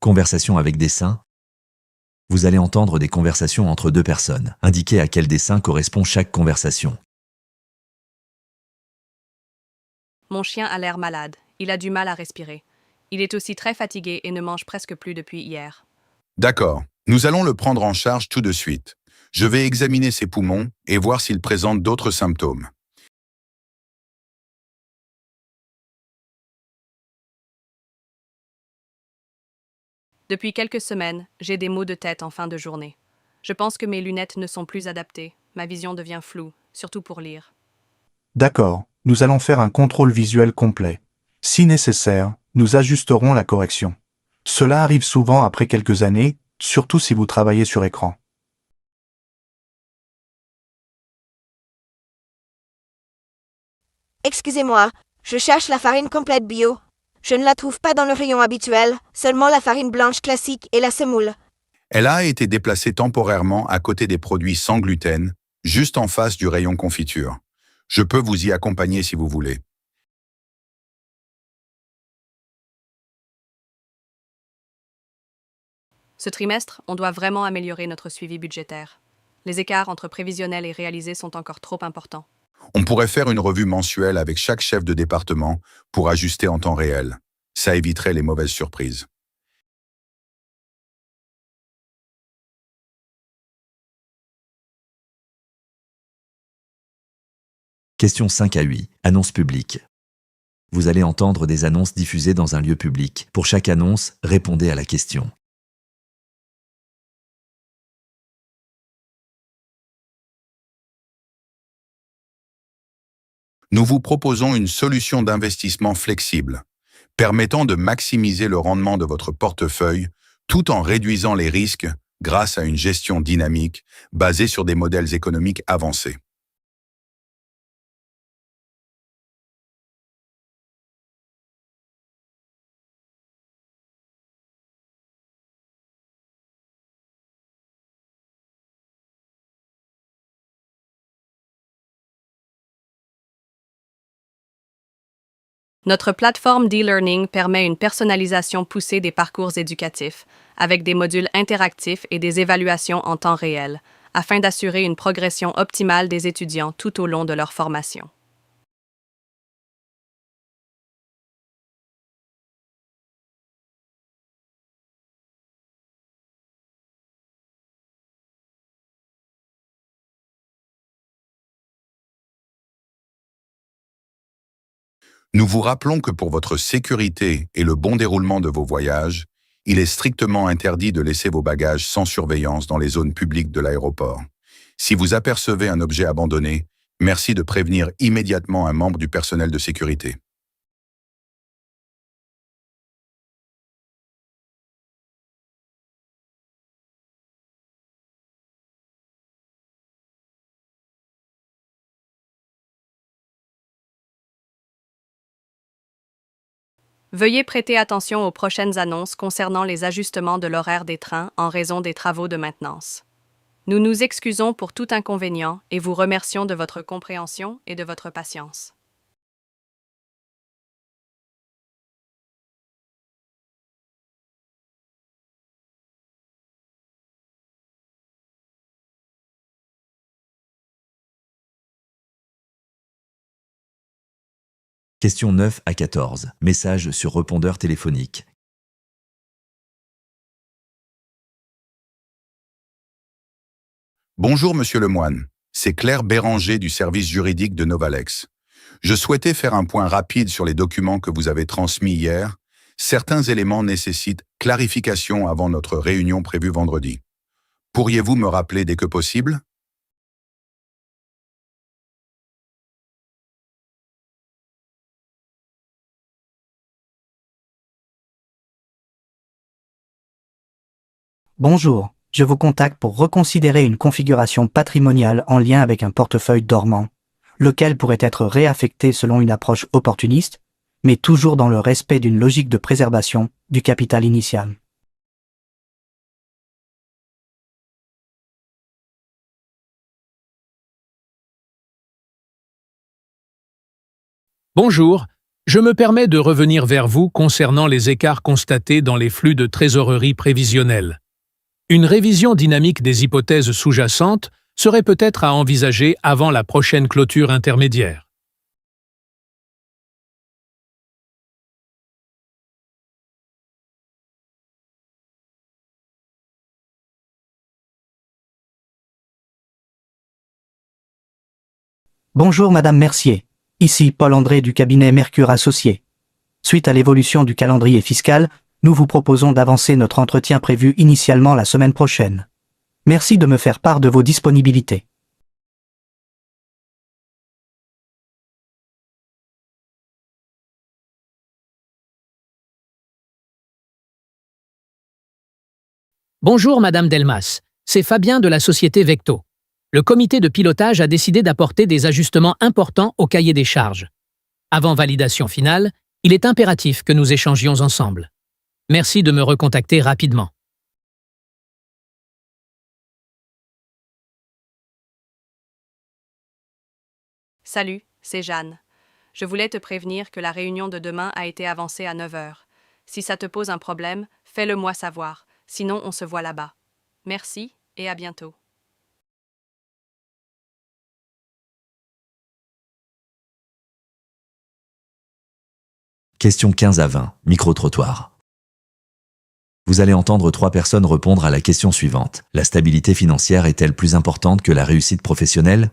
Conversation avec dessin. Vous allez entendre des conversations entre deux personnes. Indiquez à quel dessin correspond chaque conversation. Mon chien a l'air malade. Il a du mal à respirer. Il est aussi très fatigué et ne mange presque plus depuis hier. D'accord. Nous allons le prendre en charge tout de suite. Je vais examiner ses poumons et voir s'il présente d'autres symptômes. Depuis quelques semaines, j'ai des maux de tête en fin de journée. Je pense que mes lunettes ne sont plus adaptées. Ma vision devient floue, surtout pour lire. D'accord, nous allons faire un contrôle visuel complet. Si nécessaire, nous ajusterons la correction. Cela arrive souvent après quelques années, surtout si vous travaillez sur écran. Excusez-moi, je cherche la farine complète bio. Je ne la trouve pas dans le rayon habituel, seulement la farine blanche classique et la semoule. Elle a été déplacée temporairement à côté des produits sans gluten, juste en face du rayon confiture. Je peux vous y accompagner si vous voulez. Ce trimestre, on doit vraiment améliorer notre suivi budgétaire. Les écarts entre prévisionnel et réalisé sont encore trop importants. On pourrait faire une revue mensuelle avec chaque chef de département pour ajuster en temps réel. Ça éviterait les mauvaises surprises. Questions 5 à 8. Annonce publique. Vous allez entendre des annonces diffusées dans un lieu public. Pour chaque annonce, répondez à la question. Nous vous proposons une solution d'investissement flexible, permettant de maximiser le rendement de votre portefeuille tout en réduisant les risques grâce à une gestion dynamique basée sur des modèles économiques avancés. Notre plateforme d'e-learning permet une personnalisation poussée des parcours éducatifs, avec des modules interactifs et des évaluations en temps réel, afin d'assurer une progression optimale des étudiants tout au long de leur formation. Nous vous rappelons que pour votre sécurité et le bon déroulement de vos voyages, il est strictement interdit de laisser vos bagages sans surveillance dans les zones publiques de l'aéroport. Si vous apercevez un objet abandonné, merci de prévenir immédiatement un membre du personnel de sécurité. Veuillez prêter attention aux prochaines annonces concernant les ajustements de l'horaire des trains en raison des travaux de maintenance. Nous nous excusons pour tout inconvénient et vous remercions de votre compréhension et de votre patience. Questions 9 à 14. Message sur répondeur téléphonique. Bonjour Monsieur Lemoine, c'est Claire Béranger du service juridique de Novalex. Je souhaitais faire un point rapide sur les documents que vous avez transmis hier. Certains éléments nécessitent clarification avant notre réunion prévue vendredi. Pourriez-vous me rappeler dès que possible? Bonjour, je vous contacte pour reconsidérer une configuration patrimoniale en lien avec un portefeuille dormant, lequel pourrait être réaffecté selon une approche opportuniste, mais toujours dans le respect d'une logique de préservation du capital initial. Bonjour, Je me permets de revenir vers vous concernant les écarts constatés dans les flux de trésorerie prévisionnels. Une révision dynamique des hypothèses sous-jacentes serait peut-être à envisager avant la prochaine clôture intermédiaire. Bonjour Madame Mercier. Ici Paul-André du cabinet Mercure Associés. Suite à l'évolution du calendrier fiscal, nous vous proposons d'avancer notre entretien prévu initialement la semaine prochaine. Merci de me faire part de vos disponibilités. Bonjour Madame Delmas, c'est Fabien de la société Vecto. Le comité de pilotage a décidé d'apporter des ajustements importants au cahier des charges. Avant validation finale, il est impératif que nous échangions ensemble. Merci de me recontacter rapidement. Salut, c'est Jeanne. Je voulais te prévenir que la réunion de demain a été avancée à 9 heures. Si ça te pose un problème, fais-le moi savoir, sinon on se voit là-bas. Merci et à bientôt. Question 15 à 20, micro-trottoir. Vous allez entendre 3 personnes répondre à la question suivante. La stabilité financière est-elle plus importante que la réussite professionnelle?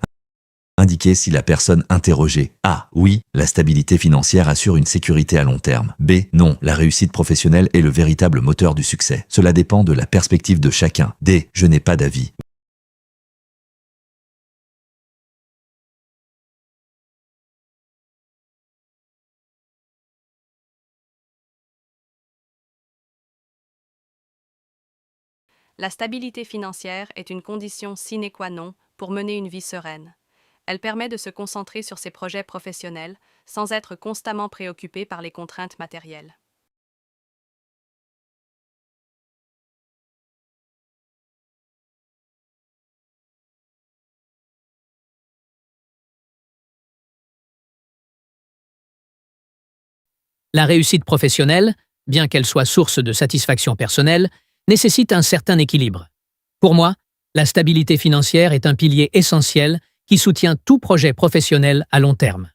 Indiquez si la personne interrogée. A. Oui, la stabilité financière assure une sécurité à long terme. B. Non, la réussite professionnelle est le véritable moteur du succès. Cela dépend de la perspective de chacun. D. Je n'ai pas d'avis. La stabilité financière est une condition sine qua non pour mener une vie sereine. Elle permet de se concentrer sur ses projets professionnels sans être constamment préoccupé par les contraintes matérielles. La réussite professionnelle, bien qu'elle soit source de satisfaction personnelle, nécessite un certain équilibre. Pour moi, la stabilité financière est un pilier essentiel qui soutient tout projet professionnel à long terme.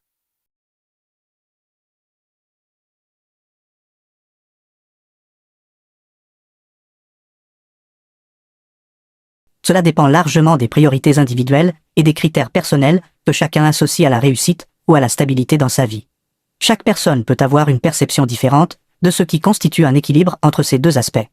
Cela dépend largement des priorités individuelles et des critères personnels que chacun associe à la réussite ou à la stabilité dans sa vie. Chaque personne peut avoir une perception différente de ce qui constitue un équilibre entre ces deux aspects.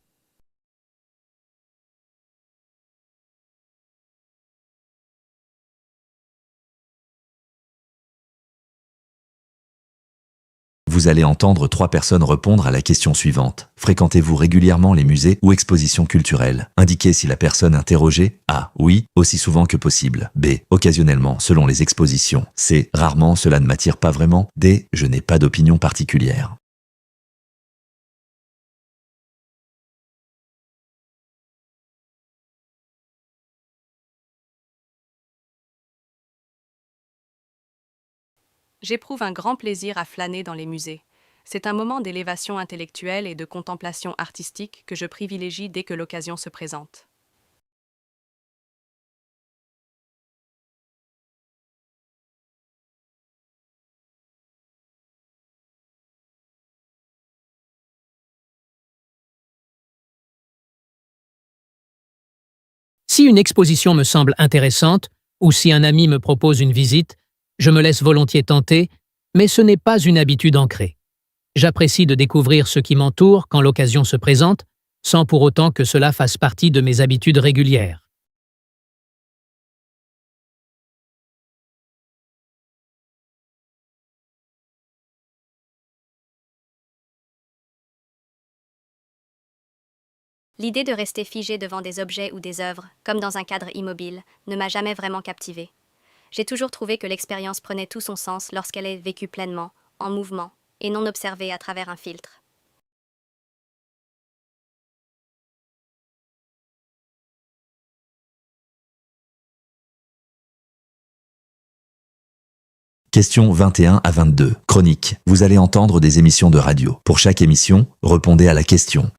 Vous allez entendre 3 personnes répondre à la question suivante. Fréquentez-vous régulièrement les musées ou expositions culturelles? Indiquez si la personne interrogée. A. Oui, aussi souvent que possible. B. Occasionnellement, selon les expositions. C. Rarement, cela ne m'attire pas vraiment. D. Je n'ai pas d'opinion particulière. J'éprouve un grand plaisir à flâner dans les musées. C'est un moment d'élévation intellectuelle et de contemplation artistique que je privilégie dès que l'occasion se présente. Si une exposition me semble intéressante, ou si un ami me propose une visite, je me laisse volontiers tenter, mais ce n'est pas une habitude ancrée. J'apprécie de découvrir ce qui m'entoure quand l'occasion se présente, sans pour autant que cela fasse partie de mes habitudes régulières. L'idée de rester figé devant des objets ou des œuvres, comme dans un cadre immobile, ne m'a jamais vraiment captivée. J'ai toujours trouvé que l'expérience prenait tout son sens lorsqu'elle est vécue pleinement, en mouvement, et non observée à travers un filtre. Questions 21 à 22. Chronique. Vous allez entendre des émissions de radio. Pour chaque émission, répondez à la question.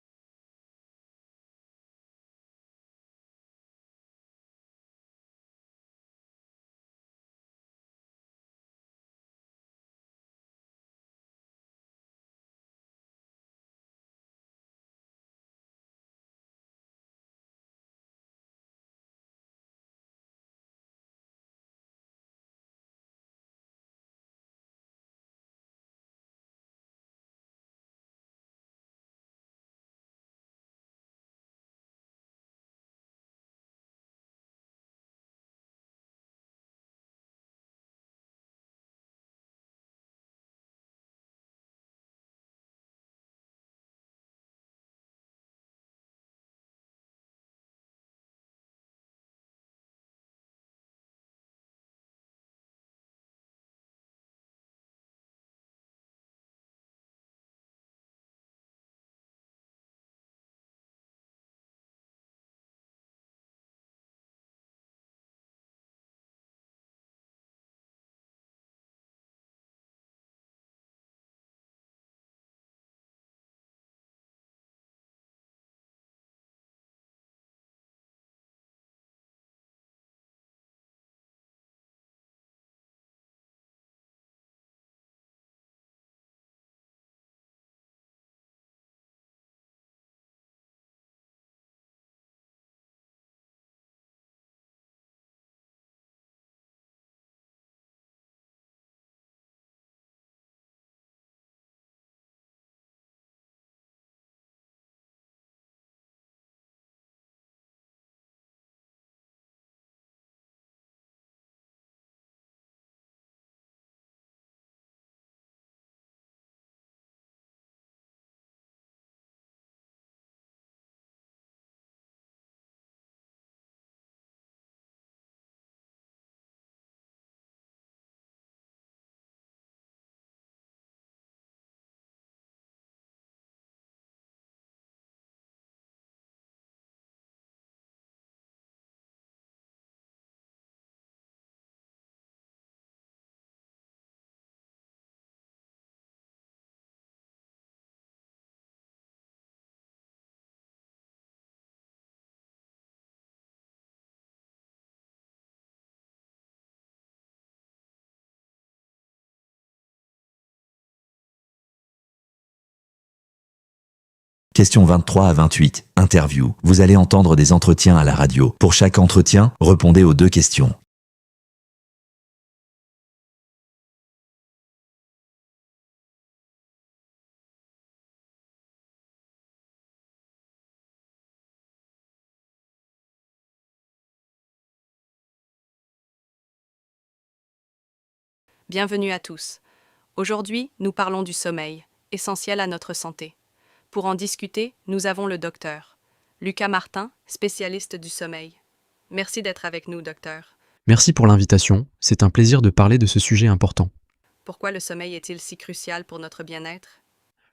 Questions 23 à 28. Interview. Vous allez entendre des entretiens à la radio. Pour chaque entretien, répondez aux 2 questions. Bienvenue à tous. Aujourd'hui, nous parlons du sommeil, essentiel à notre santé. Pour en discuter, nous avons le docteur Lucas Martin, spécialiste du sommeil. Merci d'être avec nous, docteur. Merci pour l'invitation, c'est un plaisir de parler de ce sujet important. Pourquoi le sommeil est-il si crucial pour notre bien-être?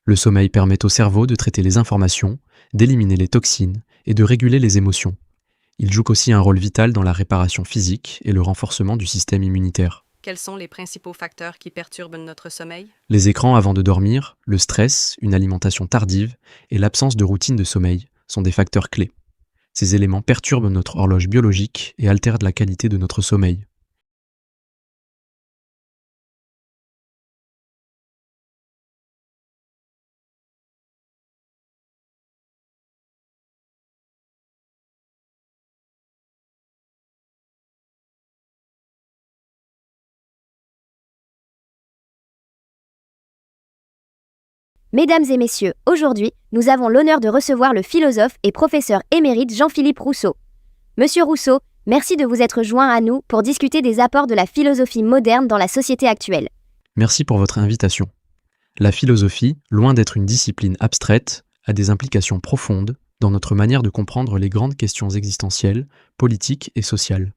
Le sommeil permet au cerveau de traiter les informations, d'éliminer les toxines et de réguler les émotions. Il joue aussi un rôle vital dans la réparation physique et le renforcement du système immunitaire. Quels sont les principaux facteurs qui perturbent notre sommeil? Les écrans avant de dormir, le stress, une alimentation tardive et l'absence de routine de sommeil sont des facteurs clés. Ces éléments perturbent notre horloge biologique et altèrent la qualité de notre sommeil. Mesdames et messieurs, aujourd'hui, nous avons l'honneur de recevoir le philosophe et professeur émérite Jean-Philippe Rousseau. Monsieur Rousseau, merci de vous être joint à nous pour discuter des apports de la philosophie moderne dans la société actuelle. Merci pour votre invitation. La philosophie, loin d'être une discipline abstraite, a des implications profondes dans notre manière de comprendre les grandes questions existentielles, politiques et sociales.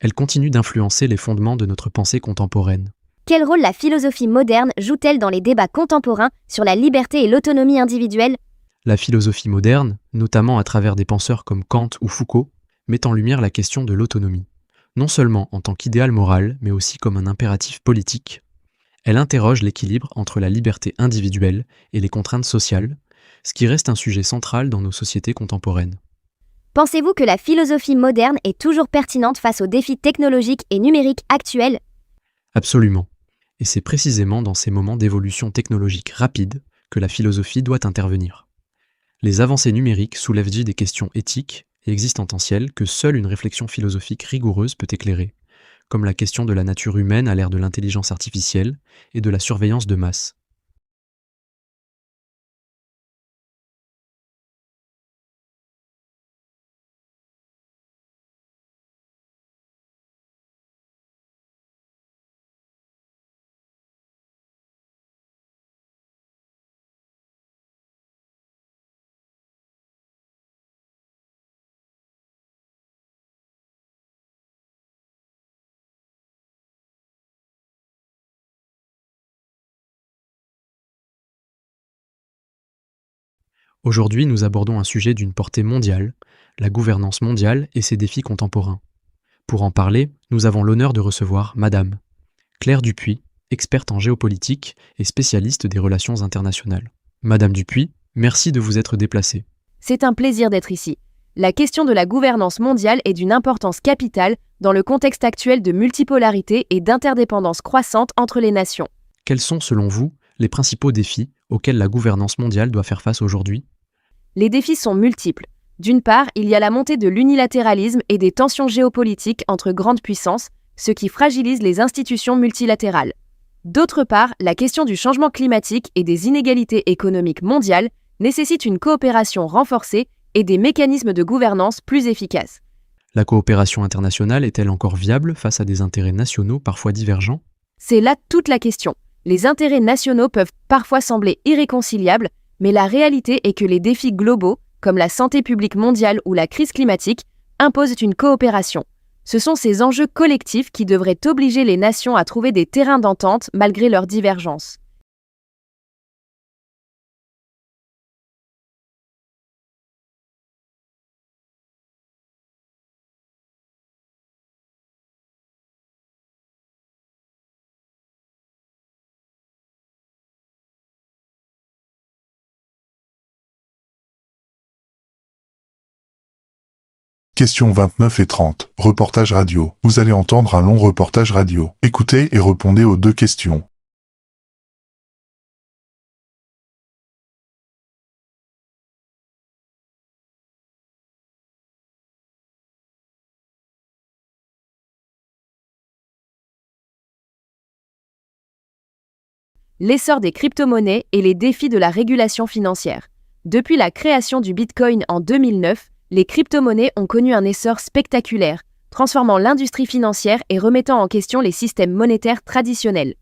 Elle continue d'influencer les fondements de notre pensée contemporaine. Quel rôle la philosophie moderne joue-t-elle dans les débats contemporains sur la liberté et l'autonomie individuelle? La philosophie moderne, notamment à travers des penseurs comme Kant ou Foucault, met en lumière la question de l'autonomie. non seulement en tant qu'idéal moral, mais aussi comme un impératif politique. Elle interroge l'équilibre entre la liberté individuelle et les contraintes sociales, ce qui reste un sujet central dans nos sociétés contemporaines. Pensez-vous que la philosophie moderne est toujours pertinente face aux défis technologiques et numériques actuels? Absolument. Et c'est précisément dans ces moments d'évolution technologique rapide que la philosophie doit intervenir. Les avancées numériques soulèvent des questions éthiques et existentielles que seule une réflexion philosophique rigoureuse peut éclairer, comme la question de la nature humaine à l'ère de l'intelligence artificielle et de la surveillance de masse. Aujourd'hui, nous abordons un sujet d'une portée mondiale, la gouvernance mondiale et ses défis contemporains. Pour en parler, nous avons l'honneur de recevoir Madame Claire Dupuis, experte en géopolitique et spécialiste des relations internationales. Madame Dupuis, merci de vous être déplacée. C'est un plaisir d'être ici. La question de la gouvernance mondiale est d'une importance capitale dans le contexte actuel de multipolarité et d'interdépendance croissante entre les nations. Quels sont, selon vous, les principaux défis auxquels la gouvernance mondiale doit faire face aujourd'hui? Les défis sont multiples. D'une part, il y a la montée de l'unilatéralisme et des tensions géopolitiques entre grandes puissances, ce qui fragilise les institutions multilatérales. D'autre part, la question du changement climatique et des inégalités économiques mondiales nécessite une coopération renforcée et des mécanismes de gouvernance plus efficaces. La coopération internationale est-elle encore viable face à des intérêts nationaux parfois divergents? C'est là toute la question. Les intérêts nationaux peuvent parfois sembler irréconciliables, mais la réalité est que les défis globaux, comme la santé publique mondiale ou la crise climatique, imposent une coopération. Ce sont ces enjeux collectifs qui devraient obliger les nations à trouver des terrains d'entente malgré leurs divergences. Questions 29 et 30. Reportage radio. Vous allez entendre un long reportage radio. Écoutez et répondez aux deux questions. L'essor des crypto-monnaies et les défis de la régulation financière. Depuis la création du Bitcoin en 2009, les crypto-monnaies ont connu un essor spectaculaire, transformant l'industrie financière et remettant en question les systèmes monétaires traditionnels.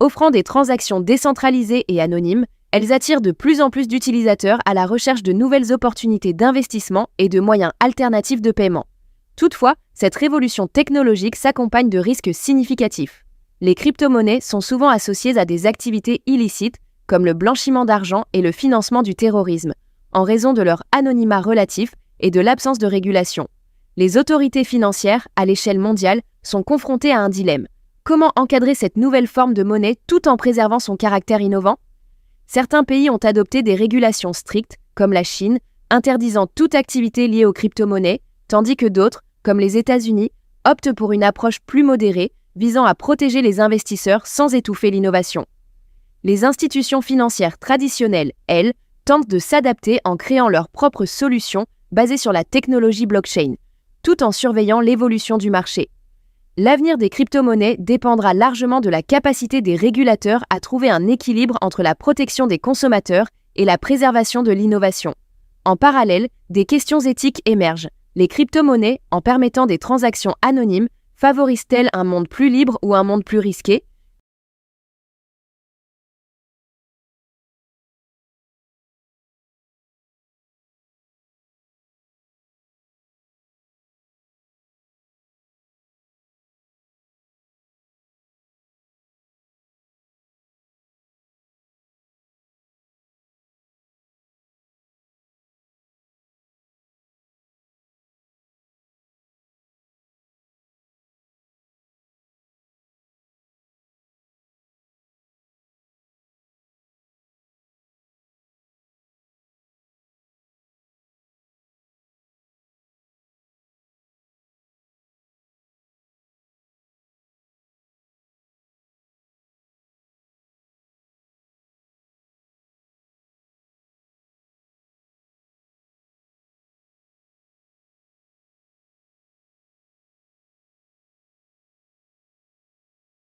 Offrant des transactions décentralisées et anonymes, elles attirent de plus en plus d'utilisateurs à la recherche de nouvelles opportunités d'investissement et de moyens alternatifs de paiement. Toutefois, cette révolution technologique s'accompagne de risques significatifs. Les crypto-monnaies sont souvent associées à des activités illicites, comme le blanchiment d'argent et le financement du terrorisme, en raison de leur anonymat relatif et de l'absence de régulation. Les autorités financières, à l'échelle mondiale, sont confrontées à un dilemme. Comment encadrer cette nouvelle forme de monnaie tout en préservant son caractère innovant? Certains pays ont adopté des régulations strictes, comme la Chine, interdisant toute activité liée aux crypto-monnaies, tandis que d'autres, comme les États-Unis, optent pour une approche plus modérée, visant à protéger les investisseurs sans étouffer l'innovation. Les institutions financières traditionnelles, elles, tentent de s'adapter en créant leurs propres solutions basées sur la technologie blockchain, tout en surveillant l'évolution du marché. L'avenir des crypto-monnaies dépendra largement de la capacité des régulateurs à trouver un équilibre entre la protection des consommateurs et la préservation de l'innovation. En parallèle, des questions éthiques émergent. Les crypto-monnaies, en permettant des transactions anonymes, favorisent-elles un monde plus libre ou un monde plus risqué?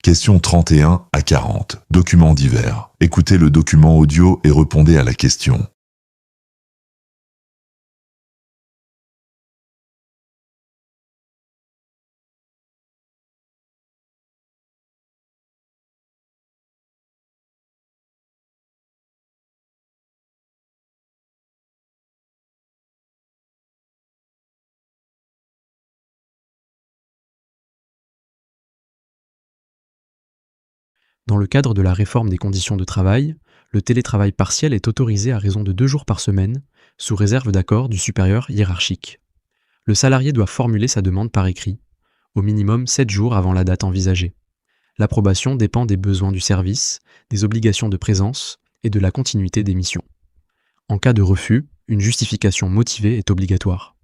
Questions 31 à 40. Documents divers. Écoutez le document audio et répondez à la question. Dans le cadre de la réforme des conditions de travail, le télétravail partiel est autorisé à raison de 2 jours par semaine, sous réserve d'accord du supérieur hiérarchique. Le salarié doit formuler sa demande par écrit, au minimum 7 jours avant la date envisagée. L'approbation dépend des besoins du service, des obligations de présence et de la continuité des missions. En cas de refus, une justification motivée est obligatoire.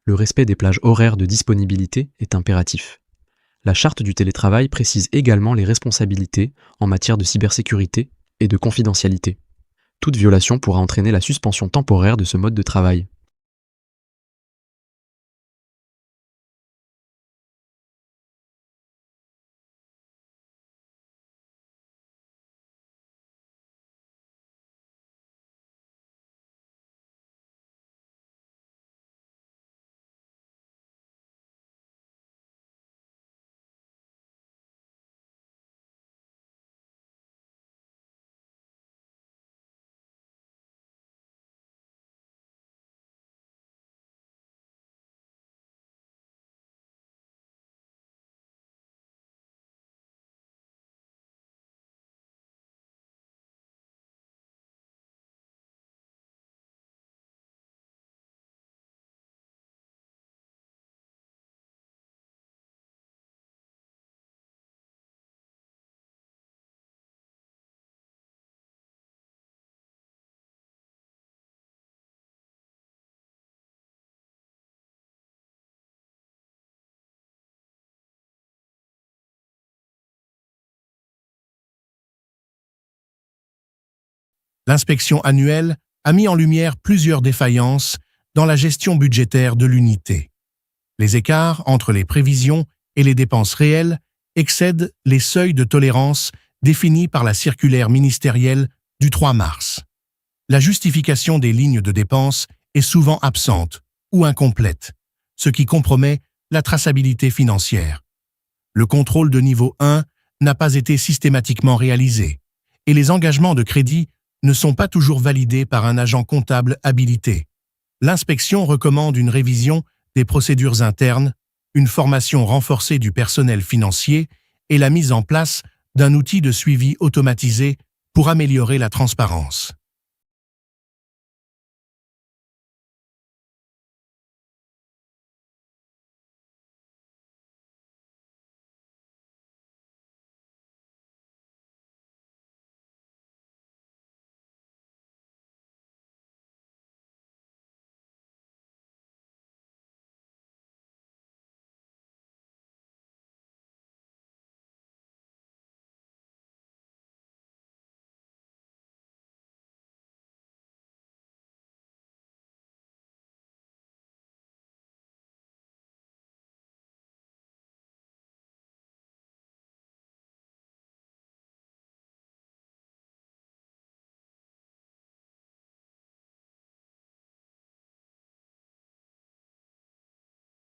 Le respect des plages horaires de disponibilité est impératif. La charte du télétravail précise également les responsabilités en matière de cybersécurité et de confidentialité. Toute violation pourra entraîner la suspension temporaire de ce mode de travail. L'inspection annuelle a mis en lumière plusieurs défaillances dans la gestion budgétaire de l'unité. Les écarts entre les prévisions et les dépenses réelles excèdent les seuils de tolérance définis par la circulaire ministérielle du 3 mars. La justification des lignes de dépenses est souvent absente ou incomplète, ce qui compromet la traçabilité financière. Le contrôle de niveau 1 n'a pas été systématiquement réalisé et les engagements de crédit ne sont pas toujours validés par un agent comptable habilité. L'inspection recommande une révision des procédures internes, une formation renforcée du personnel financier et la mise en place d'un outil de suivi automatisé pour améliorer la transparence.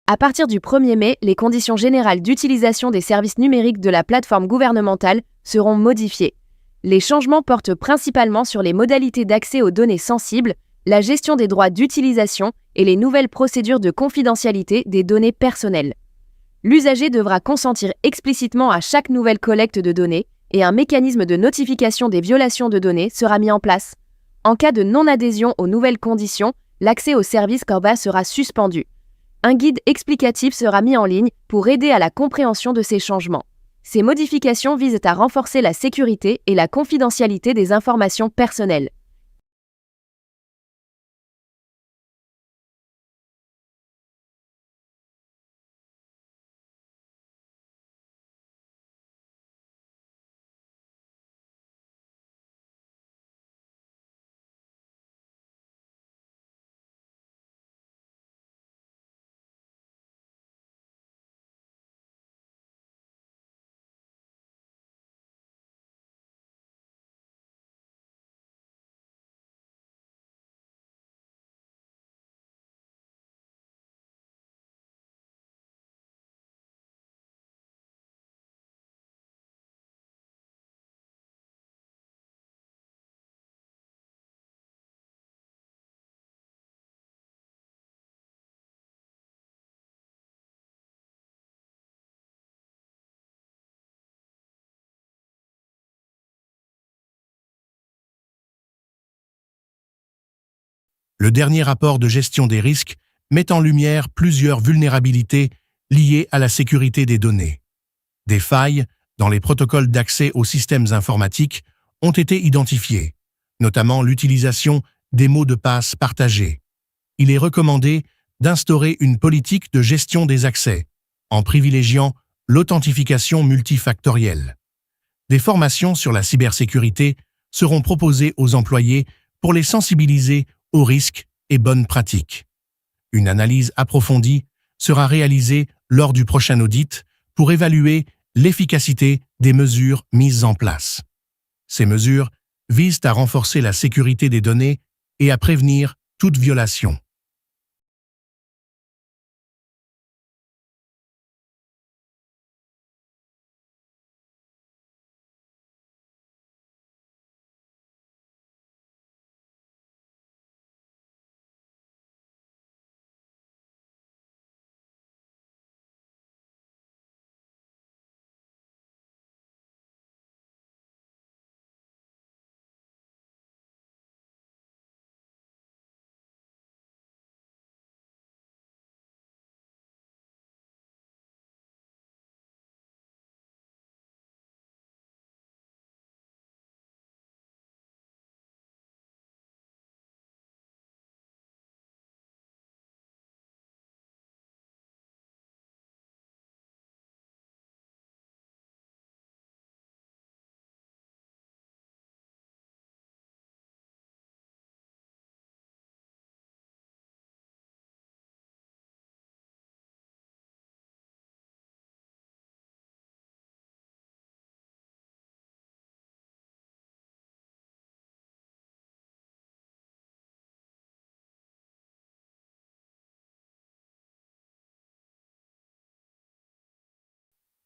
À partir du 1er mai, les conditions générales d'utilisation des services numériques de la plateforme gouvernementale seront modifiées. Les changements portent principalement sur les modalités d'accès aux données sensibles, la gestion des droits d'utilisation et les nouvelles procédures de confidentialité des données personnelles. L'usager devra consentir explicitement à chaque nouvelle collecte de données et un mécanisme de notification des violations de données sera mis en place. En cas de non-adhésion aux nouvelles conditions, l'accès au service CORBA sera suspendu. Un guide explicatif sera mis en ligne pour aider à la compréhension de ces changements. Ces modifications visent à renforcer la sécurité et la confidentialité des informations personnelles. Le dernier rapport de gestion des risques met en lumière plusieurs vulnérabilités liées à la sécurité des données. Des failles dans les protocoles d'accès aux systèmes informatiques ont été identifiées, notamment l'utilisation des mots de passe partagés. Il est recommandé d'instaurer une politique de gestion des accès, en privilégiant l'authentification multifactorielle. Des formations sur la cybersécurité seront proposées aux employés pour les sensibiliser aux risques et bonnes pratiques. Une analyse approfondie sera réalisée lors du prochain audit pour évaluer l'efficacité des mesures mises en place. Ces mesures visent à renforcer la sécurité des données et à prévenir toute violation.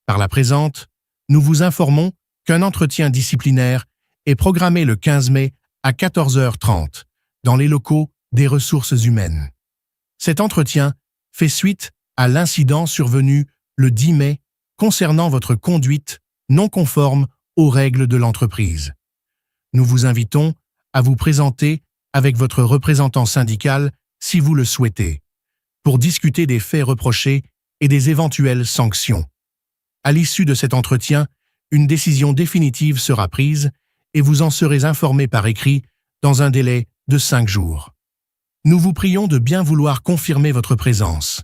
Par la présente, nous vous informons qu'un entretien disciplinaire est programmé le 15 mai à 14h30 dans les locaux des ressources humaines. Cet entretien fait suite à l'incident survenu le 10 mai concernant votre conduite non conforme aux règles de l'entreprise. Nous vous invitons à vous présenter avec votre représentant syndical si vous le souhaitez, pour discuter des faits reprochés et des éventuelles sanctions. À l'issue de cet entretien, une décision définitive sera prise et vous en serez informé par écrit dans un délai de 5 jours. Nous vous prions de bien vouloir confirmer votre présence.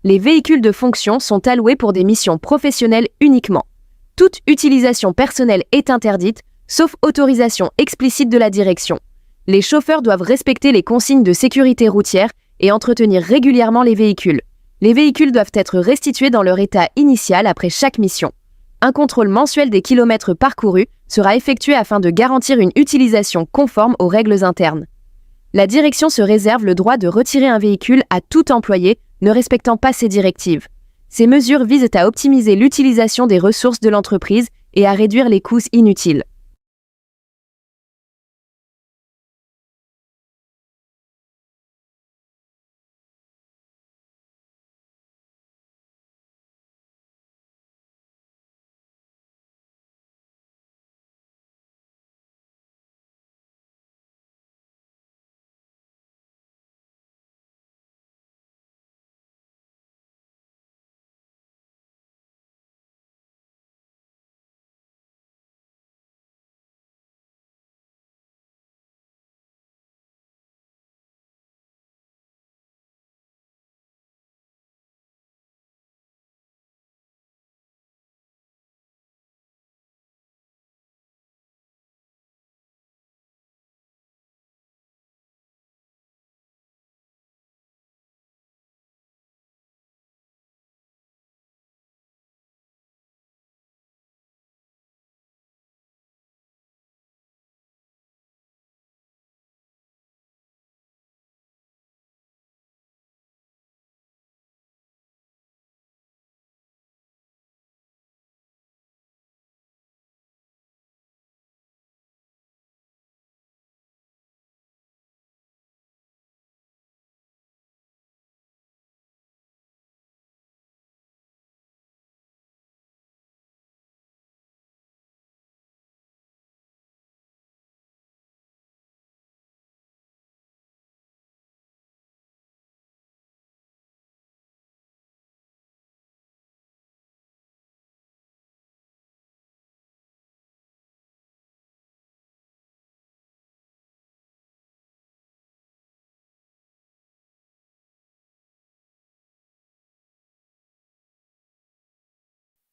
Les véhicules de fonction sont alloués pour des missions professionnelles uniquement. Toute utilisation personnelle est interdite, sauf autorisation explicite de la direction. Les chauffeurs doivent respecter les consignes de sécurité routière et entretenir régulièrement les véhicules. Les véhicules doivent être restitués dans leur état initial après chaque mission. Un contrôle mensuel des kilomètres parcourus sera effectué afin de garantir une utilisation conforme aux règles internes. La direction se réserve le droit de retirer un véhicule à tout employé ne respectant pas ces directives. Ces mesures visent à optimiser l'utilisation des ressources de l'entreprise et à réduire les coûts inutiles.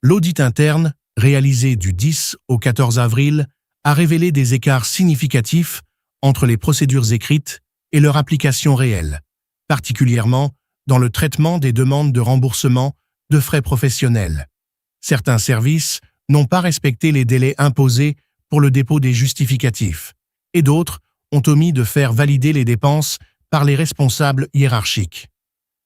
L'audit interne, réalisé du 10 au 14 avril, a révélé des écarts significatifs entre les procédures écrites et leur application réelle, particulièrement dans le traitement des demandes de remboursement de frais professionnels. Certains services n'ont pas respecté les délais imposés pour le dépôt des justificatifs, et d'autres ont omis de faire valider les dépenses par les responsables hiérarchiques.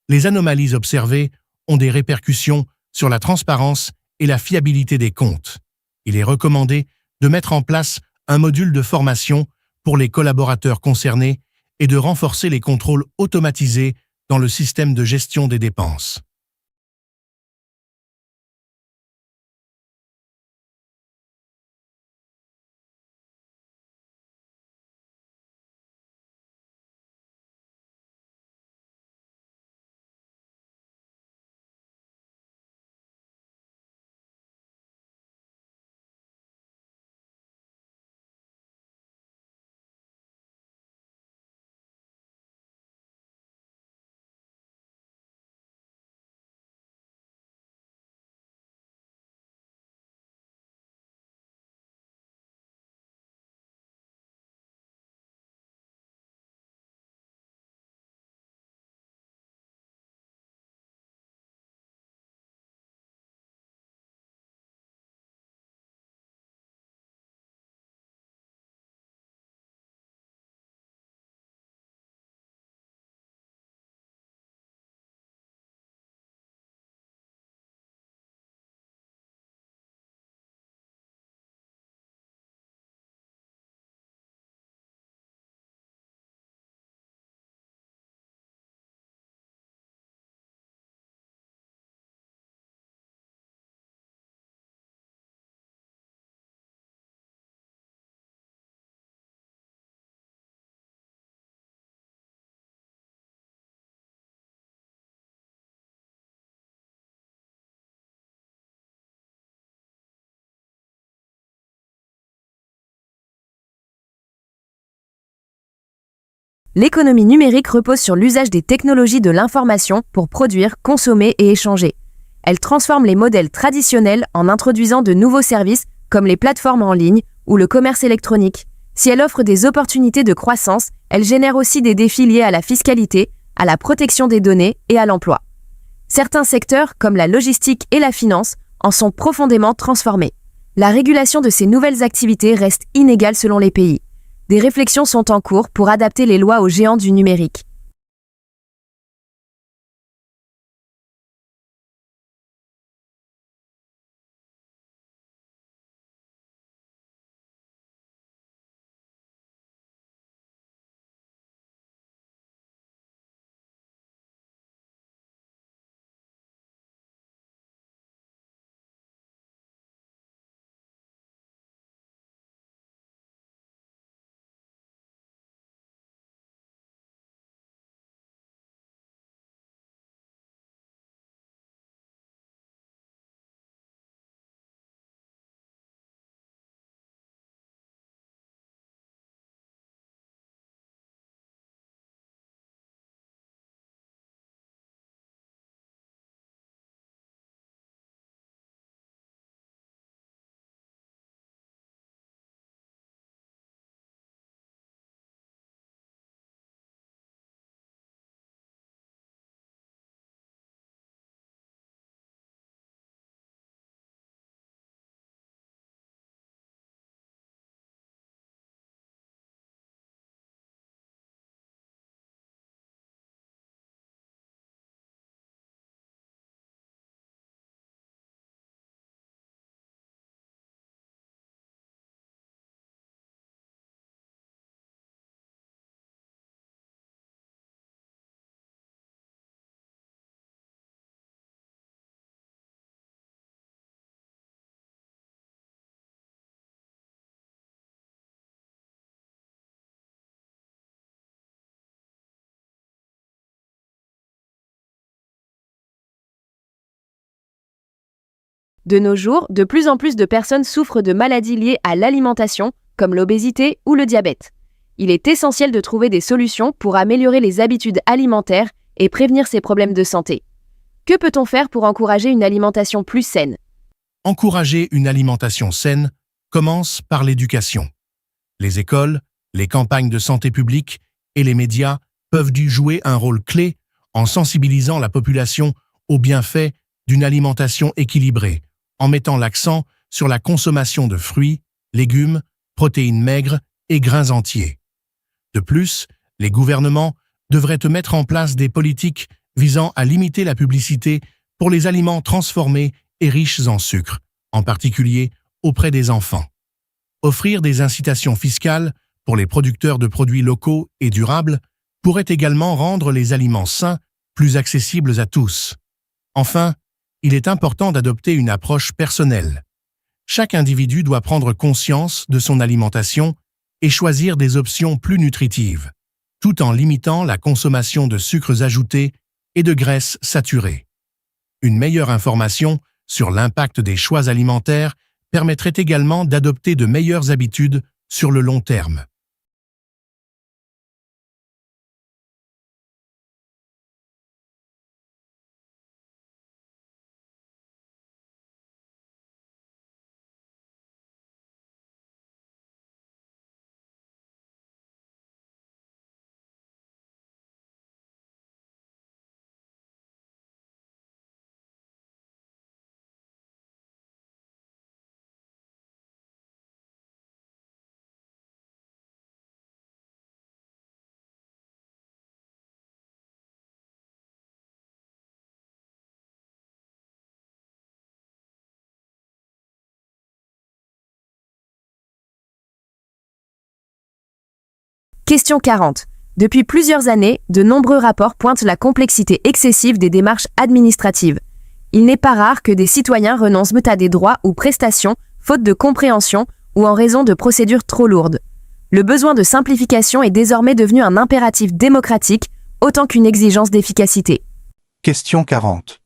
Les anomalies observées ont des répercussions sur la transparence et la fiabilité des comptes. Il est recommandé de mettre en place un module de formation pour les collaborateurs concernés et de renforcer les contrôles automatisés dans le système de gestion des dépenses. L'économie numérique repose sur l'usage des technologies de l'information pour produire, consommer et échanger. Elle transforme les modèles traditionnels en introduisant de nouveaux services comme les plateformes en ligne ou le commerce électronique. Si elle offre des opportunités de croissance, elle génère aussi des défis liés à la fiscalité, à la protection des données et à l'emploi. Certains secteurs, comme la logistique et la finance, en sont profondément transformés. La régulation de ces nouvelles activités reste inégale selon les pays. Des réflexions sont en cours pour adapter les lois aux géants du numérique. De nos jours, de plus en plus de personnes souffrent de maladies liées à l'alimentation, comme l'obésité ou le diabète. Il est essentiel de trouver des solutions pour améliorer les habitudes alimentaires et prévenir ces problèmes de santé. Que peut-on faire pour encourager une alimentation plus saine ? Encourager une alimentation saine commence par l'éducation. Les écoles, les campagnes de santé publique et les médias peuvent jouer un rôle clé en sensibilisant la population aux bienfaits d'une alimentation équilibrée, en mettant l'accent sur la consommation de fruits, légumes, protéines maigres et grains entiers. De plus, les gouvernements devraient mettre en place des politiques visant à limiter la publicité pour les aliments transformés et riches en sucre, en particulier auprès des enfants. Offrir des incitations fiscales pour les producteurs de produits locaux et durables pourrait également rendre les aliments sains plus accessibles à tous. Enfin, il est important d'adopter une approche personnelle. Chaque individu doit prendre conscience de son alimentation et choisir des options plus nutritives, tout en limitant la consommation de sucres ajoutés et de graisses saturées. Une meilleure information sur l'impact des choix alimentaires permettrait également d'adopter de meilleures habitudes sur le long terme. Question 40. Depuis plusieurs années, de nombreux rapports pointent la complexité excessive des démarches administratives. Il n'est pas rare que des citoyens renoncent à des droits ou prestations, faute de compréhension ou en raison de procédures trop lourdes. Le besoin de simplification est désormais devenu un impératif démocratique, autant qu'une exigence d'efficacité. Question 40.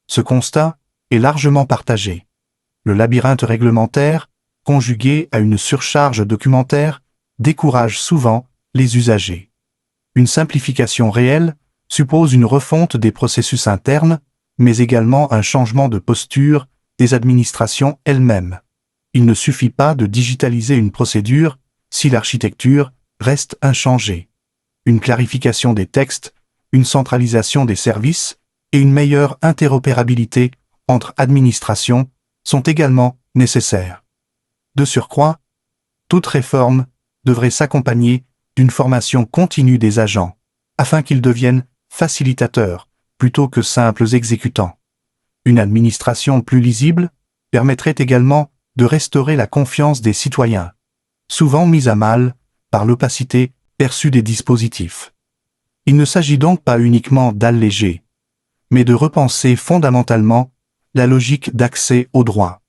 Ce constat est largement partagé. Le labyrinthe réglementaire, conjugué à une surcharge documentaire, décourage souvent les usagers. Une simplification réelle suppose une refonte des processus internes, mais également un changement de posture des administrations elles-mêmes. Il ne suffit pas de digitaliser une procédure si l'architecture reste inchangée. Une clarification des textes, une centralisation des services et une meilleure interopérabilité entre administrations sont également nécessaires. De surcroît, toute réforme devrait s'accompagner d'une formation continue des agents, afin qu'ils deviennent facilitateurs plutôt que simples exécutants. Une administration plus lisible permettrait également de restaurer la confiance des citoyens, souvent mise à mal par l'opacité perçue des dispositifs. Il ne s'agit donc pas uniquement d'alléger, mais de repenser fondamentalement la logique d'accès aux droits.